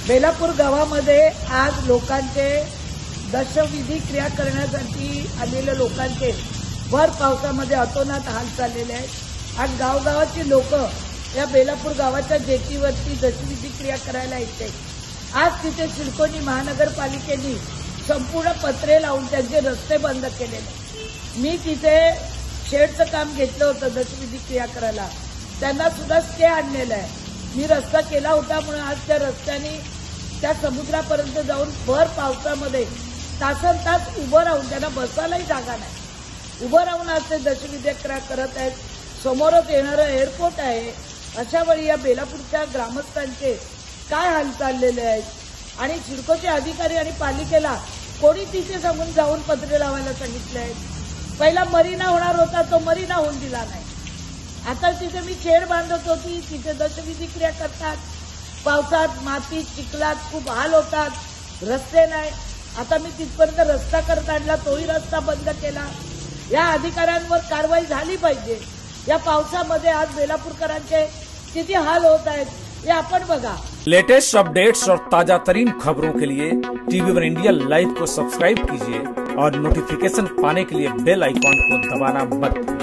बेलापूर गावामध्ये आज लोकांचे दशविधी क्रिया करण्यासाठी आलेल्या लोकांचे भर पावसामध्ये अतोनात हाल चाललेले आहेत। आज गावगावाची लोक या बेलापूर गावाच्या जेटीवरती दशविधी क्रिया करायला येते। आज तिथे सिडकोनी महानगरपालिकेने संपूर्ण पत्रे लावून त्यांचे रस्ते बंद केलेले। मी तिथे शेडचं काम घेतलं होतं दशविधी क्रिया करायला, त्यांना सुद्धा स्टे आणलेला आहे। मी रस्ता केला होता म्हणून आज त्या रस्त्याने त्या समुद्रापर्यंत जाऊन भर पावसामध्ये तासन तास उभं राहून त्यांना बसायलाही जागा नाही, उभं राहून आज ते दशविधी क्रिया करत आहेत। समोरच येणारं एअरपोर्ट आहे, अशा वेळी या बेलापूरच्या ग्रामस्थांचे काय हाल चाललेले आहेत आणि सिडकोचे अधिकारी आणि पालिकेला कोणी तिथे सांगून जाऊन पत्रे लावायला सांगितले आहेत। पहिला मरीना होणार होता, तो मरीना होऊन दिला नाही। आता तिथे मी शेड बांधत होती, तिथे दशविधी क्रिया करतात, पावसात मातीत चिखलात खूप हाल होतात, रस्ते नाही। आता मी तिथपर्यंत रस्ता करत आणला, तोही रस्ता बंद केला। या अधिकाऱ्यांवर कारवाई झाली पाहिजे। या पावसामध्ये आज बेलापूरकरांचे किती हाल होत आहेत ये आपण बघा। लेटेस्ट अपडेट्स और ताजा तरीन खबरों के लिए TV1 इंडिया लाइव को सब्सक्राइब कीजिए और नोटिफिकेशन पाने के लिए बेल आइकॉन को दबाना मत भूलिए।